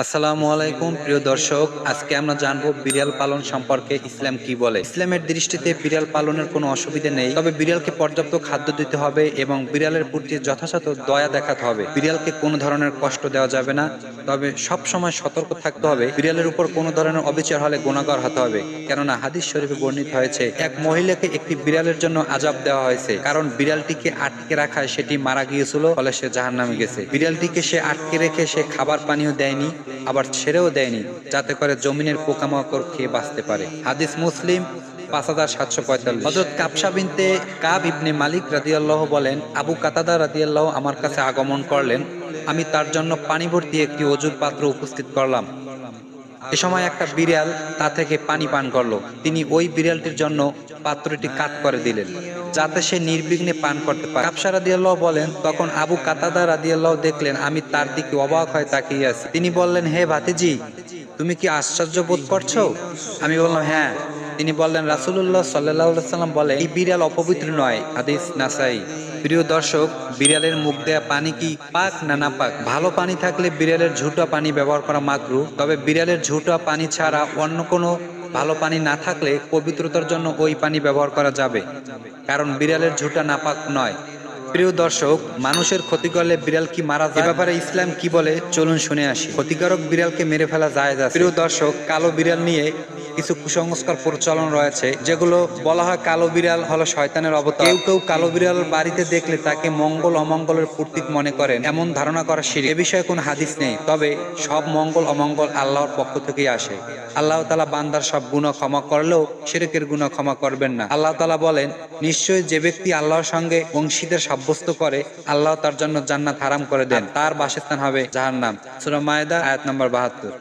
আসসালামু আলাইকুম প্রিয় দর্শক, আজকে আমরা জানবো বিড়াল পালন সম্পর্কে ইসলাম কি বলে। ইসলামের দৃষ্টিতে বিড়াল পালনের কোনো অসুবিধা নেই, তবে বিড়ালকে পর্যাপ্ত খাদ্য দিতে হবে এবং বিড়ালের প্রতি যথাযথ দয়া দেখাতে হবে। বিড়ালকে কোনো ধরনের কষ্ট দেওয়া যাবে না, তবে সব সময় সতর্ক থাকতে হবে। বিড়ালের উপর কোনো ধরনের অবিচার হলে গুনাহগার হতে হবে, কেননা হাদিস শরীফে বর্ণিত হয়েছে এক মহিলাকে একটি বিড়ালের জন্য আযাব দেওয়া হয়েছে, কারণ বিড়ালটিকে আটকে রাখায় সেটি মারা গিয়েছিল, ফলে সে জাহান্নামে গেছে। বিড়ালটিকে সে আটকে রেখে সে খাবার পানিও দেয়নি, আবার ছেড়েও দেয়নি, যাতে করে জমিনের পোকামাকড় খেয়ে বাঁচতে পারে। হাদিস মুসলিম 5745। হযরত কাবসা বিনতে কাব ইবনে মালিক রাদিয়াল্লাহু বলেন, আবু কাতাদা রাদিয়াল্লাহু আমার কাছে আগমন করলেন। আমি তার জন্য পানি ভর্তি একটি অজুর পাত্র উপস্থিত করলাম। এ সময় একটা বিড়াল তা থেকে পানি পান করলো। তিনি ওই বিড়ালটির জন্য পাত্রটি কাত করে দিলেন, যাতে সে নির্বিঘ্নে পান করতে পারে। কাবসা রাদিয়াল্লাহু বলেন, তখন আবু কাতাদা রাদিয়াল্লাহু দেখলেন আমি তার দিকে অবাক হয়ে তাকিয়ে আছি। তিনি বললেন, হে ভাতিজি, তুমি কি আশ্চর্য বোধ করছো? আমি বললাম, হ্যাঁ। তিনি বললেন, রাসূলুল্লাহ সাল্লাল্লাহু আলাইহি ওয়াসাল্লাম বলে, এই বিড়াল অপবিত্র নয়। হাদিস নাসাই। প্রিয় দর্শক, বিড়ালের মুখ দেয়া পানি কি পাক না নাপাক? ভালো পানি থাকলে বিড়ালের ঝুটা পানি ব্যবহার করা মাকরুহ, তবে বিড়ালের ঝুটা পানি ছাড়া অন্য কোনো ভালো পানি না থাকলে পবিত্রতার জন্য ওই পানি ব্যবহার করা যাবে, কারণ বিড়ালের ঝুটা নাপাক নয়। প্রিয় দর্শক, মানুষের ক্ষতি করলে বিড়াল কি মারা যায়? এ ব্যাপারে ইসলাম কি বলে চলুন শুনে আসি। ক্ষতিকারক বিড়ালকে মেরে ফেলা জায়েজ আছে। প্রিয় দর্শক, কালো বিড়াল নিয়ে কিছু কুসংস্কার প্রচলন রয়েছে, যেগুলো বলা হয় কালো বিড়াল হলো শয়তানের অবতার। কেউ কেউ কালো বিড়াল বাড়িতে দেখলে তাকে মঙ্গল অমঙ্গলের প্রতীক মনে করেন, এমন ধারণা করা শিরক। এ বিষয়ে কোনো হাদিস নেই, তবে সব মঙ্গল অমঙ্গল আল্লাহর পক্ষ থেকেই আসে। আল্লাহ তাআলা বান্দার সব গুনাহ ক্ষমা করলেও শিরকের গুনাহ ক্ষমা করবেন না। আল্লাহ তাআলা বলেন, নিশ্চয়ই যে ব্যক্তি আল্লাহর সঙ্গে অংশীদার সাব্যস্ত করে, আল্লাহ তার জন্য জান্নাত হারাম করে দেন, তার বাসস্থান হবে জাহান্নাম। সূরা মায়েদা আয়াত নম্বর 72।